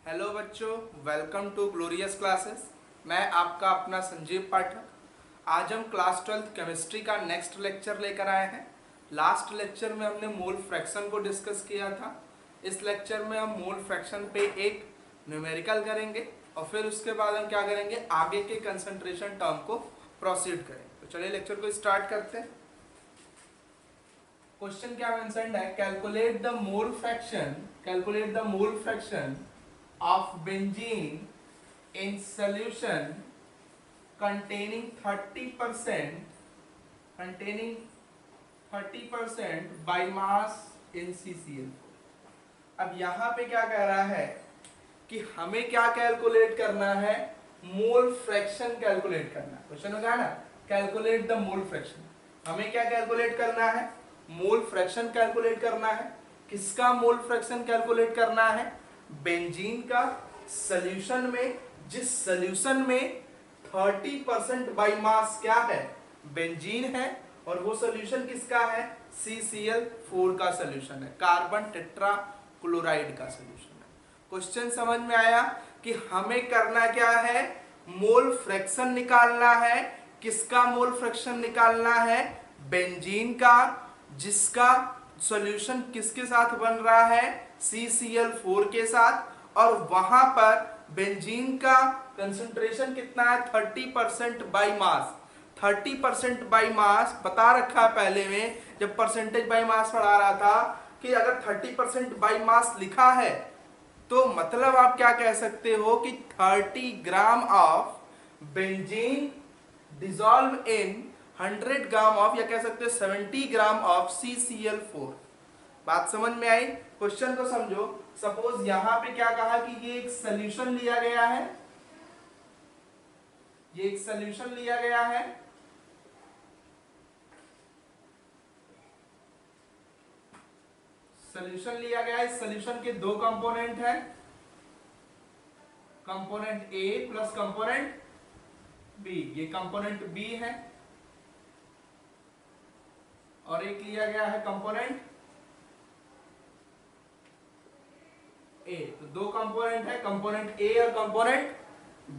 Hello बच्चों, welcome to glorious classes. मैं आपका अपना संजीव पाठक। आज हम क्लास 12 केमिस्ट्री का नेक्स्ट लेक्चर लेकर आए हैं। लास्ट लेक्चर में हमने मोल फ्रैक्शन को डिस्कस किया था। इस लेक्चर में हम मोल फ्रैक्शन पे एक न्यूमेरिकल करेंगे और फिर उसके बाद हम क्या करेंगे, आगे के कंसंट्रेशन टर्म को प्रोसीड करेंगे। तो चलिए लेक्चर को स्टार्ट करते हैं। क्वेश्चन क्या मेंशन्ड है, calculate the mole fraction of benzene in solution containing 30% by mass in CCl। अब यहाँ पे क्या कह रहा है कि हमें क्या कैलकुलेट करना है, मोल फ्रैक्शन कैलकुलेट करना है। क्वेश्चन में कहा ना, कैलकुलेट द मोल फ्रैक्शन। हमें क्या कैलकुलेट करना है, मोल फ्रैक्शन कैलकुलेट करना है। किसका मोल फ्रैक्शन कैलकुलेट करना है? बेंजीन का सॉल्यूशन में, जिस सॉल्यूशन में 30% बाई मास क्या है, बेंजीन है, और वो सॉल्यूशन किसका है? CCl4 का सॉल्यूशन है, कार्बन टेट्रा क्लोराइड का सॉल्यूशन है। क्वेश्चन समझ में आया कि हमें करना क्या है, मोल फ्रैक्शन निकालना है। किसका मोल फ्रैक्शन निकालना है? बेंजीन का, जिसका सॉल्यूशन किसके साथ बन रहा है? CCl4 के साथ। और वहां पर बेंजीन का कंसंट्रेशन कितना है? 30% बाई मास। 30% बाई मास बता रखा है पहले में, जब परसेंटेज बाई मास पढ़ा रहा था, कि अगर 30% बाई मास लिखा है तो मतलब आप क्या कह सकते हो कि 30 gram of benzene dissolve in 100 gram of, या कह सकते हो 70 ग्राम ऑफ CCl4। बात समझ में आई? क्वेश्चन को समझो। सपोज यहां पे क्या कहा कि ये एक सॉल्यूशन लिया गया है, ये एक सॉल्यूशन लिया गया है, सॉल्यूशन लिया गया है। इस सॉल्यूशन के दो कंपोनेंट हैं, component A plus component B. ये कंपोनेंट बी है और एक लिया गया है कंपोनेंट ए। तो दो कंपोनेंट है, कंपोनेंट ए और कंपोनेंट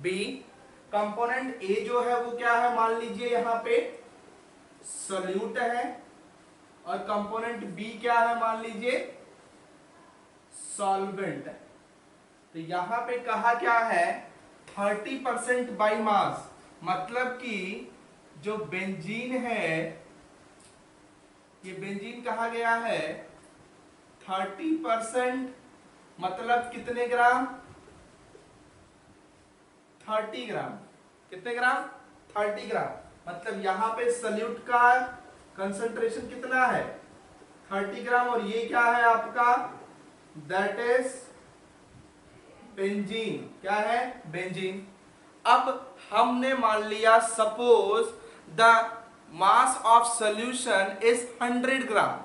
बी। कंपोनेंट ए जो है वो क्या है, मान लीजिए यहां पे सॉल्यूट है, और कंपोनेंट बी क्या है, मान लीजिए सॉल्वेंट है। तो यहां पे कहा क्या है, 30% बाई मास, मतलब कि जो बेंजीन है, ये बेंजीन कहा गया है 30%, मतलब कितने ग्राम? 30 ग्राम। कितने ग्राम? 30 ग्राम। मतलब यहां पे सॉल्यूट का कंसंट्रेशन कितना है? 30 ग्राम। और ये क्या है आपका? That is benzene. क्या है? बेंजीन। अब हमने मान लिया, suppose the mass of solution is 100 gram.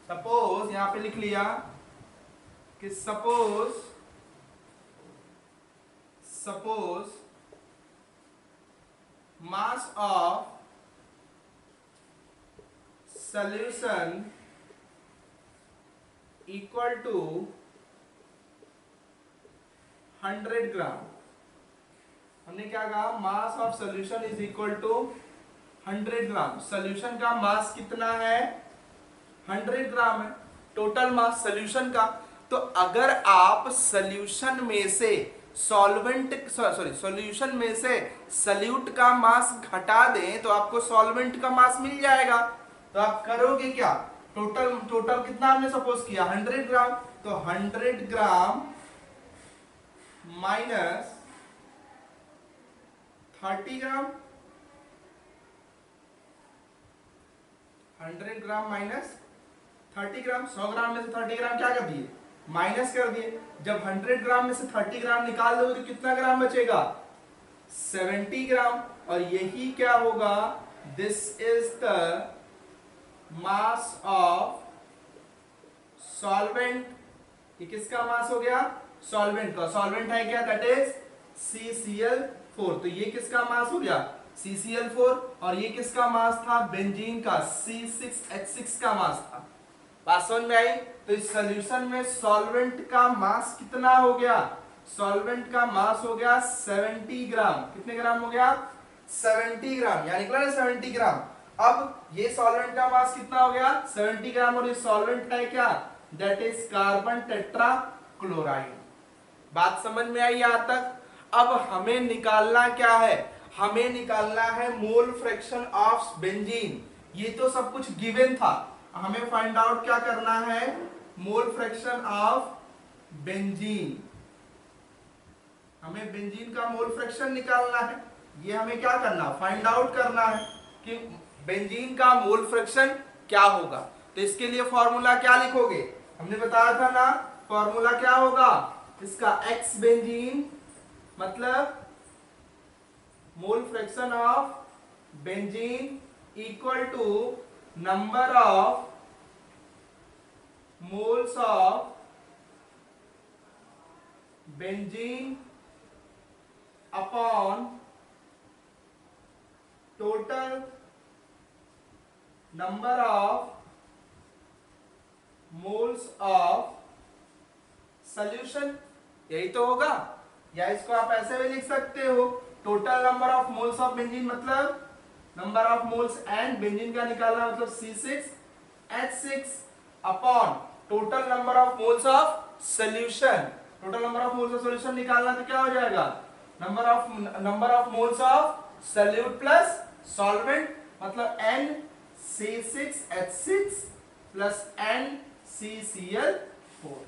Suppose यहां पे लिख लिया कि suppose mass of solution equal to 100 gram. हमने क्या कहा, mass of solution is equal to 100 gram. Solution का मास कितना है? 100 ग्राम है टोटल मास सॉल्यूशन का। तो अगर आप सॉल्यूशन में से सॉल्यूशन में से सॉल्यूट का मास घटा दें तो आपको सॉल्वेंट का मास मिल जाएगा। तो आप करोगे क्या, टोटल कितना हमने सपोज किया, 100 ग्राम। तो 100 ग्राम माइनस 30 ग्राम, 100 ग्राम माइनस 30 ग्राम। 100 ग्राम में से 30 ग्राम क्या कर दिए, माइनस कर दिए। जब 100 ग्राम में से 30 ग्राम निकाल दोगे तो कितना ग्राम बचेगा? 70 ग्राम। और यही क्या होगा, this is the mass of solvent. ये किसका मास हो गया? सॉल्वेंट का। सॉल्वेंट है क्या? That is CCl4। तो ये किसका मास हो गया? CCl4। और ये किसका मास था? बेंजीन का, C6H6 का मास था। बात समझ में आई? तो इस सॉल्यूशन में सॉल्वेंट का मास कितना हो गया? सॉल्वेंट का मास हो गया 70 ग्राम। कितने ग्राम हो गया? 70 ग्राम, यानी निकला ना 70 ग्राम। अब ये सॉल्वेंट का मास कितना हो गया? 70 ग्राम। और ये सॉल्वेंट है क्या? That is carbon tetra chloride. बात समझ में आई यहां तक? अब हमें निकालना क्या है? हमें निकालना है मोल फ्रैक्शन ऑफ बेंजीन। ये तो सब कुछ गिवन था, हमें फाइंड आउट क्या करना है? मोल फ्रैक्शन ऑफ बेंजीन। हमें बेंजीन का मोल फ्रैक्शन निकालना है। ये हमें क्या करना? फाइंड आउट करना है कि बेंजीन का मोल फ्रैक्शन क्या होगा। तो इसके लिए फॉर्मूला क्या लिखोगे? हमने बताया था ना, फॉर्मूला क्या होगा इसका? एक्स बेंजीन मतलब mole fraction of benzene equal to number of moles of benzene upon total number of moles of solution. यही तो होगा। या इसको आप ऐसे भी लिख सकते हो, total number of moles of benzene मतलब number of moles and benzene का निकालना मतलब C6H6 upon total number of moles of solution. Total number of moles of solution निकालना तो क्या हो जाएगा? Number of moles of solute plus solvent मतलब NC6H6 प्लस NCCl4।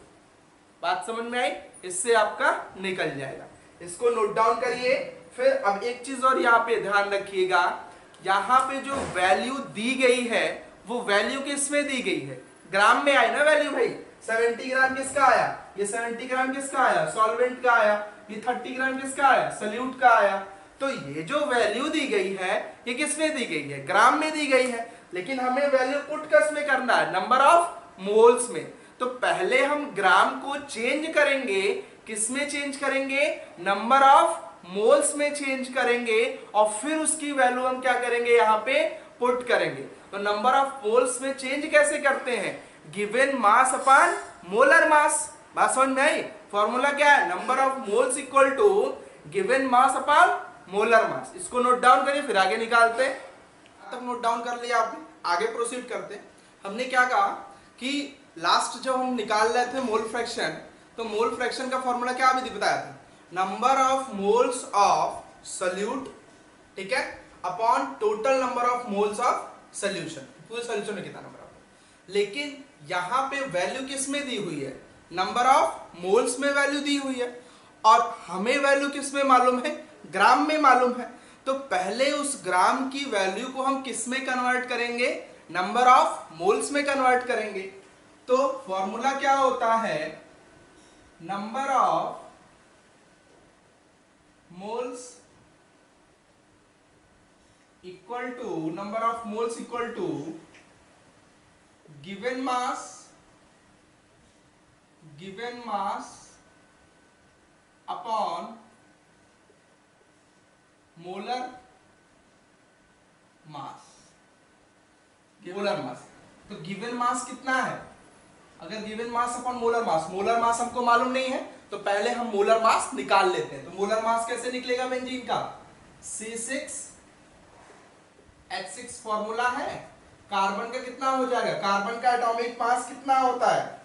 बात समझ में आई? इससे आपका निकल जाएगा। इसको नोट डाउन करिए। फिर अब एक चीज और यहाँ पे ध्यान रखिएगा, यहाँ पे जो वैल्यू दी गई है वो वैल्यू किसमें दी गई है? ग्राम में आई ना वैल्यू भाई। 70 ग्राम किसका आया? ये 70 ग्राम किसका आया? सॉल्वेंट का आया। ये 30 ग्राम किसका आया? सॉल्यूट का आया। तो ये जो वैल्यू दी गई है ये किसमें दी गई है? ग्राम में दी गई है। लेकिन हमें वैल्यू पुट किसमें करना है? नंबर ऑफ मोल्स में। तो पहले हम ग्राम को चेंज करेंगे, किसमें चेंज करेंगे? नंबर ऑफ मोल्स में चेंज करेंगे और फिर उसकी वैल्यू हम क्या करेंगे? यहाँ पे पुट करेंगे। तो नंबर ऑफ मोल्स में चेंज कैसे करते हैं? Given mass upon molar mass. बात समझ में आई? फॉर्मूला क्या है? Number of moles equal to given mass upon molar mass. इसको नोट डाउन करिए, फिर आगे निकालते हैं। तब नोट डाउन कर लिया आपने, आगे प्रोसीड करते हैं। हमने क्या कहा कि लास्ट जब हम निकाल रहे थे मोल फ्रैक्शन, तो मोल फ्रैक्शन का फॉर्मूला क्या अभी बताया था? Number of moles of solute, ठीक है, upon total number of moles of solution. पूरे सॉल्यूशन में कितना नंबर ऑफ। लेकिन यहां पे वैल्यू किस में दी हुई है? नंबर ऑफ मोल्स में वैल्यू दी हुई है और हमें वैल्यू किस में मालूम है? ग्राम में मालूम है। तो पहले उस ग्राम की वैल्यू को हम किस में कन्वर्ट करेंगे? नंबर ऑफ मोल्स में कन्वर्ट करेंगे। तो फॉर्मूला क्या होता है? Number of moles equal to number of moles equal to given mass upon molar mass. Molar mass तो गिवन मास कितना है? अगर given mass upon molar mass हमको मालूम नहीं है तो पहले हम मोलर मास निकाल लेते हैं। तो मोलर मास कैसे निकलेगा बेंजीन का? C6H6 फॉर्मूला है। कार्बन का कितना हो जाएगा? कार्बन का एटॉमिक मास कितना होता है?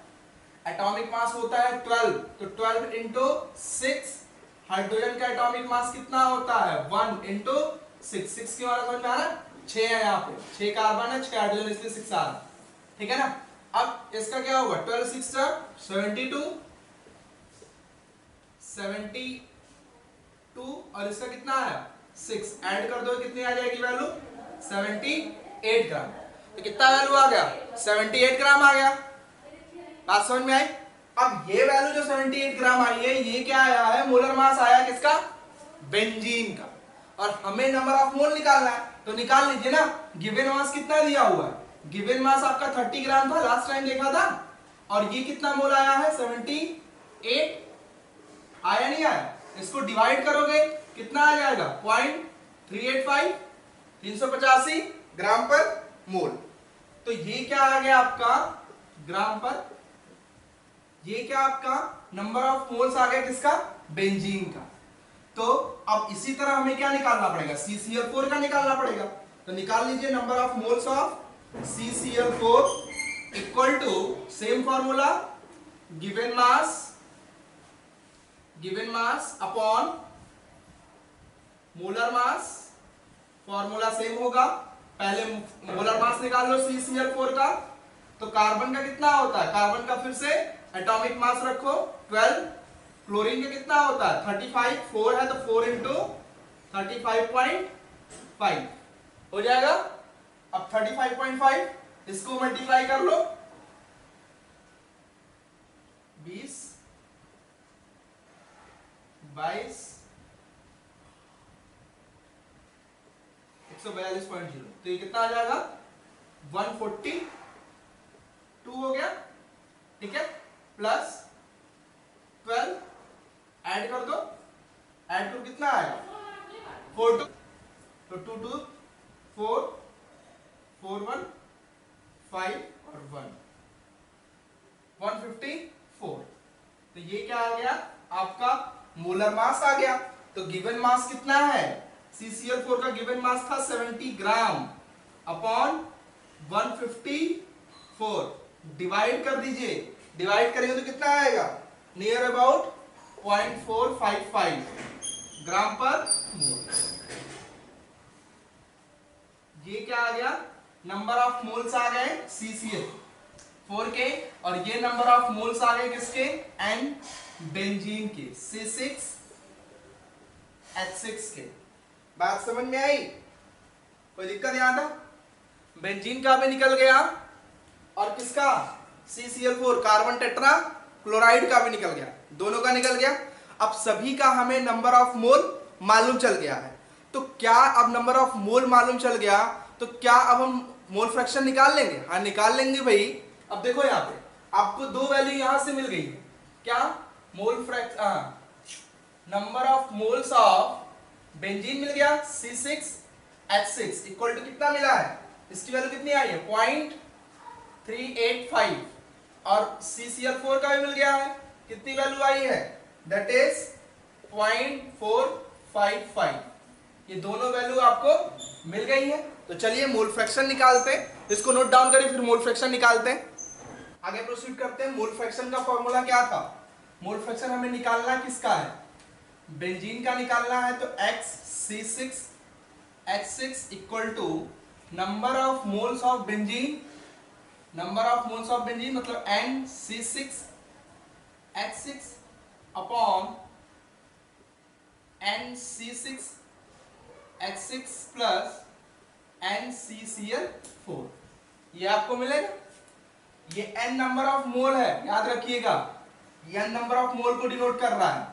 एटॉमिक मास होता है 12, तो 12 इंटू 6। हाइड्रोजन का एटॉमिक मास कितना होता है? 1 इंटू 6। 6 की वाला समझ में आ रहा है? 6 है, यहाँ पे 6 कार्बन है, 6 हाइड्रोजन, इसलिए 6 आ रहा है, ठीक है ना। अब इसका क्या होगा? 12 6 72 और इसका कितना आया? 6। ऐड कर दो, कितनी आ जाएगी वैल्यू? 78 ग्राम। तो कितना वैल्यू आ गया? 78 ग्राम आ गया। बात समझ में आई? अब ये वैल्यू जो 78 ग्राम आई है, ये क्या आया है? मोलर मास आया किसका? बेंजीन का। और हमें नंबर ऑफ मोल निकालना है, तो निकाल लीजिए ना। गिवन मास कितना दिया हुआ है? गिवन मास आपका 30 ग्राम था, लास्ट टाइम देखा था। और ये कितना मोल आया है? 78 आया नहीं आया? इसको डिवाइड करोगे कितना आ जाएगा? 0.385, 385 ग्राम पर मोल। तो ये क्या आ गया आपका? ग्राम पर। ये क्या आपका? नंबर ऑफ मोल्स आ गया किसका, बेंजीन का। तो अब इसी तरह हमें क्या निकालना पड़ेगा, CCl4 का निकालना पड़ेगा। तो निकाल लीजिए number of moles of CCl4 equal to same formula, given mass upon molar mass, formula same होगा। पहले मोलर मास निकाल लो CCl4 का, तो कार्बन का कितना होता है, कार्बन का फिर से एटॉमिक मास रखो 12, क्लोरीन का कितना होता है 35, 4 है तो 4 इंटू 35.5 हो जाएगा। अब 35.5 इसको मल्टीप्लाई कर लो 20 22 142.0, तो ये कितना आ जाएगा 142 हो गया, ठीक है। प्लस 12 ऐड कर दो, ऐड करो कितना आएगा 4 2, तो 2 2 4 4 1 5 और 1 154। तो ये क्या आ गया आपका मोलर मास आ गया। तो गिवन मास कितना है, CCl4 का गिवन मास था 70 ग्राम अपॉन 154, डिवाइड कर दीजिए, डिवाइड करेंगे तो कितना आएगा नियर अबाउट 0.455 ग्राम पर मोल। ये क्या आ गया, नंबर ऑफ मोल्स आ गए CCl4 के, और ये नंबर ऑफ मोल्स आ गए किसके, एन बेंजीन के, C6H6 के। बात समझ में आई, कोई दिक्कत यहां था। बेंजीन का भी निकल गया और किसका CCl4 कार्बन टेट्रा क्लोराइड का भी निकल गया, दोनों का निकल गया। अब सभी का हमें नंबर ऑफ मोल मालूम चल गया है। तो क्या अब नंबर ऑफ मोल मालूम चल गया तो क्या अब हम मोल फ्रैक्शन निकाल लेंगे, हाँ निकाल लेंगे भाई। अब देखो यहाँ पे आपको दो वैल्यू यहां से मिल गई है, क्या mole fraction, number of moles of benzene मिल गया C6H6 इक्वल टू कितना मिला है, इसकी वैल्यू कितनी आई है 0.385, और CCl4 का भी मिल गया है, कितनी वैल्यू आई है दैट इज 0.455। ये दोनों वैल्यू आपको मिल गई है। तो चलिए मोल फ्रैक्शन निकालते हैं, इसको नोट डाउन करें फिर मोल फ्रैक्शन निकालते हैं। आगे प्रोसीड करते हैं। मोल फ्रैक्शन का फॉर्मूला क्या था, मोल फ्रैक्शन हमें निकालना किसका है, बेंजीन का निकालना है। तो XC6H6 equal to number of moles of benzene, number of moles of benzene मतलब NC6H6 upon NC6H6 plus NCCl4, ये आपको मिलेगा। ये N नंबर ऑफ मोल है, याद रखिएगा, ये N नंबर ऑफ मोल को डिनोट कर रहा है,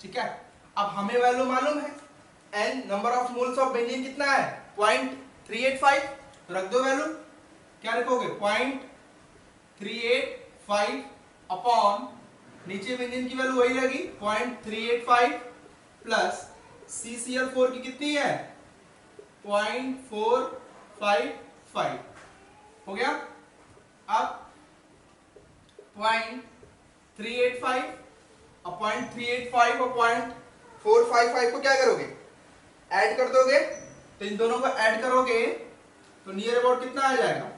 ठीक है। अब हमें वैल्यू मालूम है, N number of moles of benzene कितना है 0.385, तो रख दो वैल्यू, क्या रखोगे 0.385 अपॉन नीचे बेंजीन की वैल्यू वही रहेगी 0.385 प्लस CCl4 की कितनी है 0.455 हो गया। अब 0.385 और 0.385 और 0.455 को क्या करोगे ऐड कर दोगे, तो इन दोनों को ऐड करोगे तो नियर अबाउट कितना आ जाएगा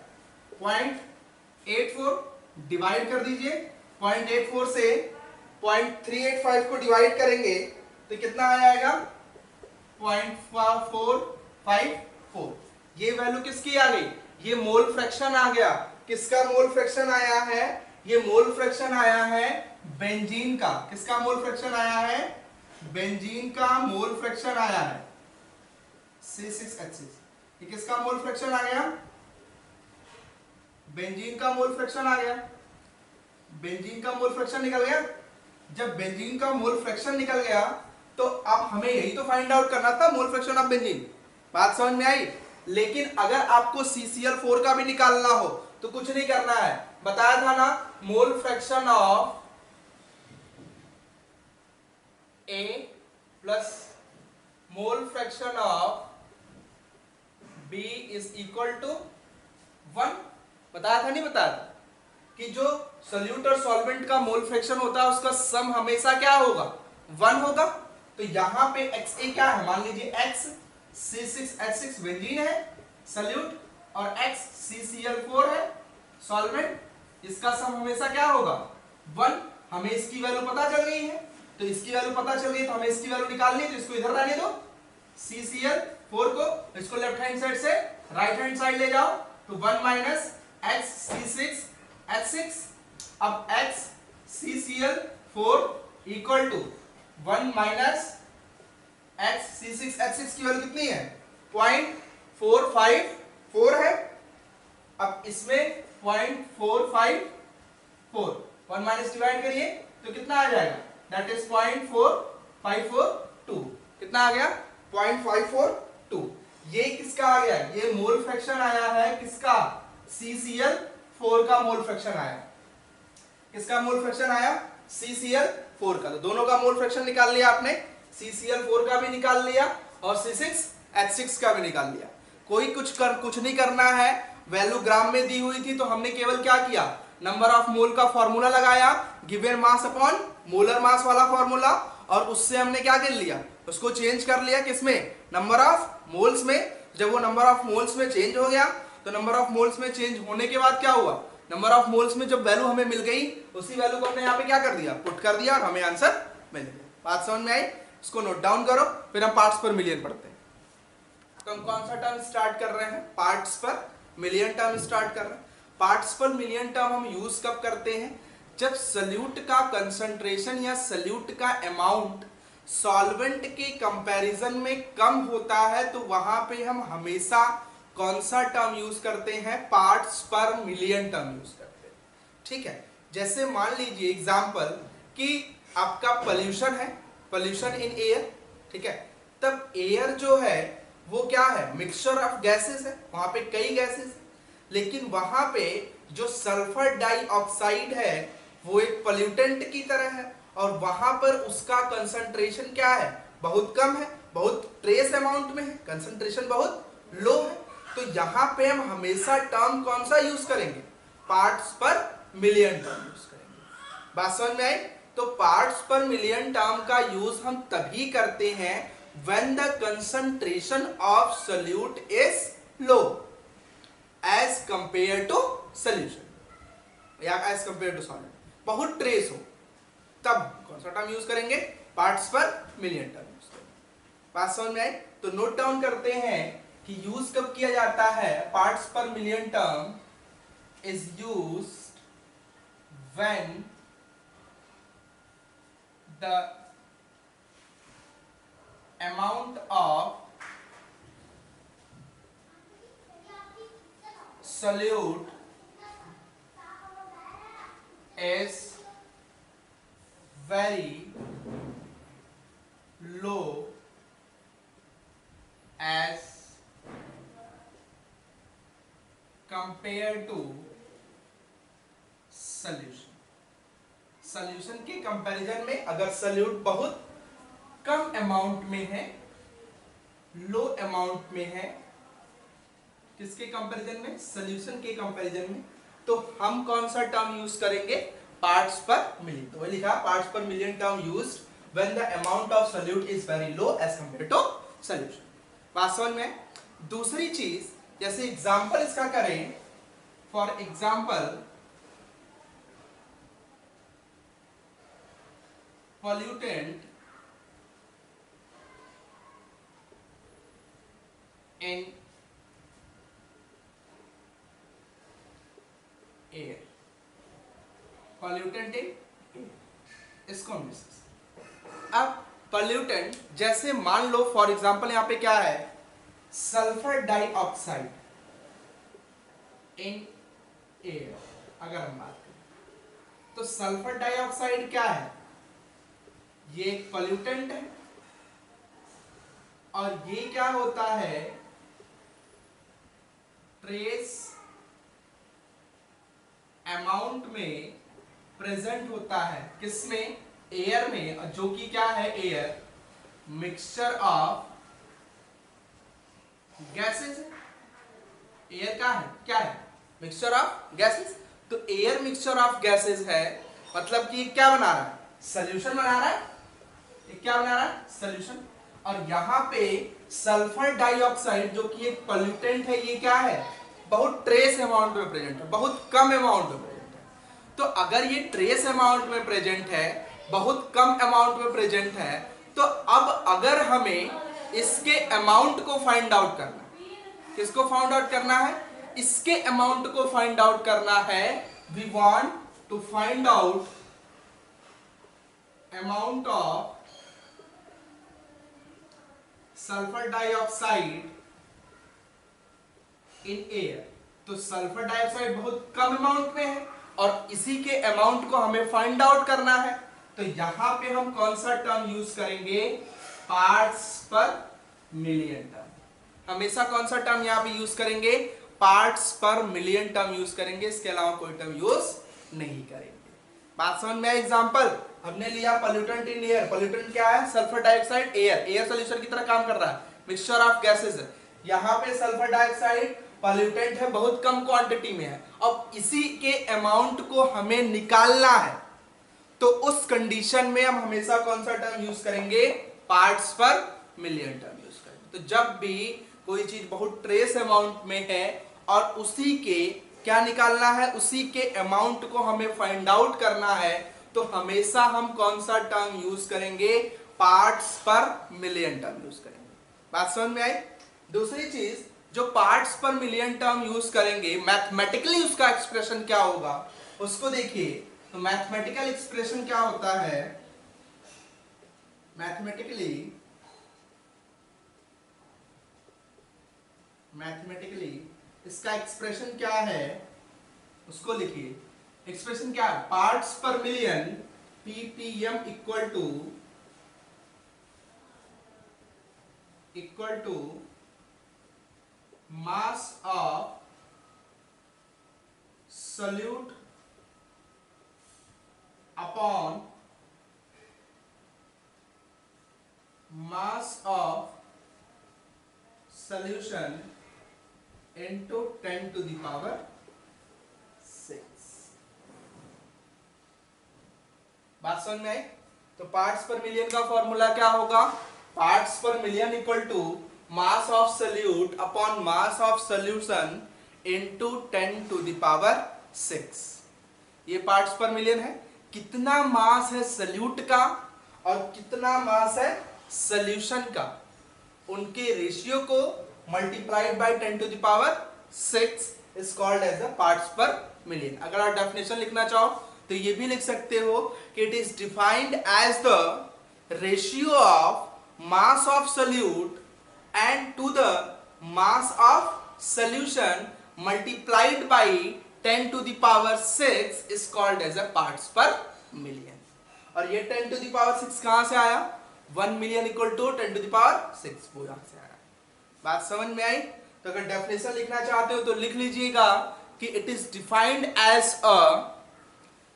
0.84, डिवाइड कर दीजिए 0.84 से 0.385 को डिवाइड करेंगे तो कितना आ जाएगा 0.454। ये वैल्यू किसकी आ गई, ये मोल फ्रैक्शन आ गया। किसका मोल फ्रैक्शन आया है, ये मोल फ्रैक्शन आया है बेंजीन का। किसका मोल फ्रैक्शन आया है, बेंजीन का मोल फ्रैक्शन आया है C6H6। ये किसका मोल फ्रैक्शन आ गया, बेंजीन का मोल फ्रैक्शन आ गया, बेंजीन का मोल फ्रैक्शन निकल गया। जब बेंजीन का मोल फ्रैक्शन निकल गया तो अब हमें यही तो फाइंड आउट करना था मोल फ्रैक्शन ऑफ बेंजीन। बात समझ में आई। लेकिन अगर आपको CCl4 का भी निकालना हो तो कुछ नहीं करना है, बताया था ना, mole fraction of A plus mole fraction of B is equal to 1। बताया था नहीं बताया था कि जो सोल्यूट और सॉल्वेंट का मोल फ्रैक्शन होता है उसका सम हमेशा क्या होगा, 1 होगा। तो यहां पे XA क्या है, मान लीजिए X C6H6 बेंजीन है सोल्यूट और X CCl4 है सॉल्वेंट, इसका सम हमेशा क्या होगा 1। हमें इसकी वैल्यू पता चल गई है, तो इसकी वैल्यू पता चल गई तो हमें इसकी वैल्यू निकालनी है, तो इसको इधर रहने दो CCl4 को, इसको लेफ्ट हैंड साइड से राइट हैंड साइड ले जाओ, तो 1 माइनस X C6H6, अब X CCl4 equal to 1 minus X C6H6 की वैल्यू कितनी है 0.454 है। अब इसमें 0.454 1 माइनस डिवाइड करिए तो कितना आ जाएगा, दैट इज 0.4542, कितना आ गया 0.542। ये किसका आ गया, ये मोल फ्रैक्शन आया है किसका, CCl4 का मोल फ्रैक्शन आया, किसका मोल फ्रैक्शन आया CCl4 का। तो दोनों का मोल फ्रैक्शन निकाल लिया आपने, CCl4 का भी निकाल लिया और C6H6 का भी निकाल लिया। कोई कुछ नहीं करना है, वैल्यू ग्राम में दी हुई थी तो हमने केवल क्या किया, नंबर ऑफ मोल का फॉर्मूला लगाया, गिवन मास अपॉन मोलर मास वाला फॉर्मूला, और उससे हमने क्या कर लिया, उसको चेंज कर लिया किसमें, नंबर ऑफ मोल्स में। जब वो नंबर ऑफ मोल्स में चेंज हो गया तो नंबर ऑफ मोल्स में चेंज होने के बाद क्या हुआ, नंबर ऑफ मोल्स में जब वैल्यू हमें मिल गई उसी वैल्यू को हमने यहाँ पे क्या कर दिया, पुट कर दिया और हमें आंसर मिल गया। बात समझ में आई, इसको नोट डाउन करो, फिर हम पार्ट्स पर मिलियन पढ़ते हैं। तो हम कौन सा टर्म स्टार्ट कर रहे हैं, parts per million term start कर रहे हैं। पार्ट्स पर मिलियन टर्म हम यूज कब करते हैं, जब सल्यूट का कंसंट्रेशन या सल्यूट का अमाउंट सॉल्वेंट के कंपैरिजन में कम होता है, तो वहां पे हम हमेशा कौन सा टर्म यूज करते हैं, parts per million term use करते हैं। ठीक है, जैसे मान लीजिए एग्जांपल कि आपका पोल्यूशन है, पोल्यूशन इन एयर, ठीक है, तब एयर जो है वो क्या है, मिक्सचर ऑफ गैसेस है, वहां पे कई गैसेस है, लेकिन वहां पे जो सल्फर डाइऑक्साइड है वो एक पोल्यूटेंट की तरह है और वहां पर उसका कंसंट्रेशन क्या है, बहुत कम है, बहुत ट्रेस अमाउंट में है, कंसंट्रेशन बहुत लो है। तो यहां पे हम हमेशा टर्म कौन सा यूज करेंगे, parts per million term use करेंगे। बात समझ में आई। तो पार्ट्स पर मिलियन टर्म का यूज हम तभी करते हैं when the concentration of solute is low as compared to solution या as compared to solid, बहुत ट्रेस हो तब कौन सा टर्म यूज करेंगे, parts per million term use करेंगे। बात समझ में आई। तो नोट डाउन करते हैं कि यूज कब किया जाता है, parts per million term is used when the amount of solute is very low as compared to solution। Solution के कंपैरिजन में अगर सॉल्यूट बहुत कम अमाउंट में है, लो अमाउंट में है, किसके कंपैरिजन में, सॉल्यूशन के कंपैरिजन में, तो हम कौन सा टर्म यूज करेंगे, पार्ट्स पर मिलियन। तो वही लिखा, parts per million term used when the amount of solute is very low as compared to solution. बात समझ में। दूसरी चीज, जैसे एग्जांपल इसका करें, for example pollutant in air, pollutant in air, इसको हम डिस्कस। अब pollutant जैसे मान लो फॉर एग्जांपल यहां पे क्या है, सल्फर डाइऑक्साइड इन एयर, अगर हम बात करें तो सल्फर डाइऑक्साइड क्या है, ये एक पोल्यूटेंट है और ये क्या होता है, ट्रेस अमाउंट में प्रेजेंट होता है, किसमें, एयर में, जो कि क्या है, एयर मिक्सचर ऑफ गैसेस है। एयर का है क्या है, मिक्सचर ऑफ गैसेस। तो एयर मिक्सचर ऑफ गैसेस है, मतलब कि क्या बना रहा है, सॉल्यूशन बना रहा है। ये क्या बना रहा है, सॉल्यूशन। और यहां पे सल्फर डाइऑक्साइड जो कि एक पॉल्यूटेंट है, ये क्या है, बहुत ट्रेस अमाउंट में प्रेजेंट है, बहुत कम अमाउंट में प्रेजेंट है। तो अगर ये ट्रेस अमाउंट में प्रेजेंट है, बहुत कम अमाउंट में प्रेजेंट है, तो अब अगर हमें इसके अमाउंट को फाइंड आउट करना है, किसको फाइंड आउट करना है, इसके अमाउंट को फाइंड आउट करना है। We want to find out amount of sulphur dioxide in air. तो सल्फर डाइऑक्साइड बहुत कम अमाउंट में है और इसी के अमाउंट को हमें फाइंड आउट करना है। तो यहां पे हम कौन सा टर्म यूज करेंगे, पार्ट्स पर मिलियन टर्म। हमेशा कौन सा टर्म यहां पे यूज करेंगे, parts per million term use करेंगे, इसके अलावा कोई टर्म यूज नहीं करेंगे। बात समझ में? एग्जांपल हमने लिया पोल्यूटेंट इन एयर। पोल्यूटेंट क्या है, सल्फर डाइऑक्साइड। एयर सॉल्यूशन की तरह काम कर रहा है, मिक्सचर ऑफ गैसेस है। यहां पे सल्फर डाइऑक्साइड पोल्यूटेंट है, बहुत कम क्वांटिटी में है। अब इसी के अमाउंट को हमें निकालना है, तो उस कंडीशन में हम हमेशा कौन सा टर्म यूज करेंगे, parts per million term use करेंगे। तो जब भी कोई चीज बहुत ट्रेस अमाउंट में है और उसी के क्या निकालना है, उसी के अमाउंट को हमें फाइंड आउट करना है, तो हमेशा हम कौन सा टर्म यूज करेंगे, parts per million term use करेंगे। बात समझ में आई? दूसरी चीज, जो parts per million term use करेंगे, मैथमेटिकली उसका एक्सप्रेशन क्या होगा उसको देखिए। तो मैथमेटिकल एक्सप्रेशन क्या होता है, मैथमेटिकली इसका एक्सप्रेशन क्या है उसको लिखिए। एक्सप्रेशन क्या है, parts per million ppm equal to mass of solute upon mass of solution into 10 to the power 6। बात समझ में आई? तो पार्ट्स पर मिलियन का फॉर्मूला क्या होगा, parts per million equal to mass of solute upon mass of solution into 10 to the power 6। ये parts per million है, कितना मास है सॉल्यूट का और कितना मास है सॉल्यूशन का, उनके रेशियो को multiplied by 10 to the power 6 is called as the parts per million. अगर आप डेफिनेशन लिखना चाहो तो ये भी लिख सकते हो कि it is defined as the ratio of mass of solute and to the mass of solution multiplied by 10 to the power 6 is called as a parts per million. और ये 10 टू द पावर 6 कहां से आया, 1 million equal to 10 to the power 6, वो यहां से आया। बात समझ में आई? तो अगर डेफिनेशन लिखना चाहते हो तो लिख लीजिएगा कि it is defined as a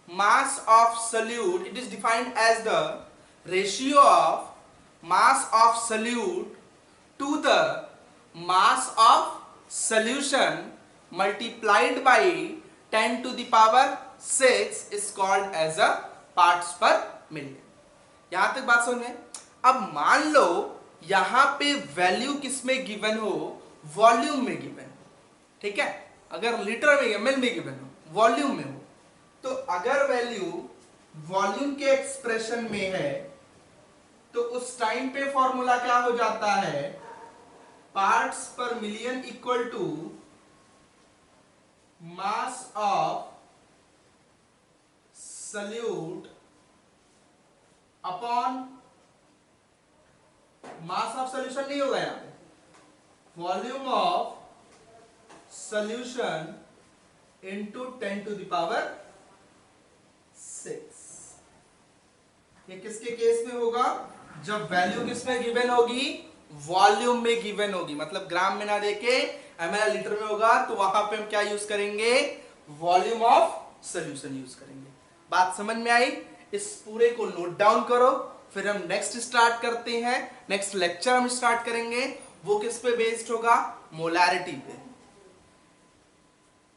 mass of solute, it is defined as the ratio of mass of solute to the mass of solution multiplied by 10 to the power 6 is called as a parts per million. यहां तक बात समझ में? अब मान लो यहां पे value किसमें गिवन हो, वॉल्यूम में गिवन हो, ठीक है। अगर लीटर में ml में गिवन हो, वॉल्यूम में हो, तो अगर वैल्यू वॉल्यूम के एक्सप्रेशन में है तो उस टाइम पे फॉर्मूला क्या हो जाता है, parts per million equal to mass of solute upon mass of solution नहीं होगा यहां पे, volume of solution into 10 to the power 6। ये किसके केस में होगा, जब वैल्यू किसमें गिवन होगी, वॉल्यूम में गिवन होगी, मतलब ग्राम में ना देके ml लीटर में होगा, तो वहां पे हम क्या यूज करेंगे, वॉल्यूम ऑफ सॉल्यूशन यूज करेंगे। बात समझ में आई? इस पूरे को नोट डाउन करो, फिर हम नेक्स्ट स्टार्ट करते हैं। नेक्स्ट लेक्चर हम स्टार्ट करेंगे, वो किस पे बेस्ड होगा, मोलैरिटी पे।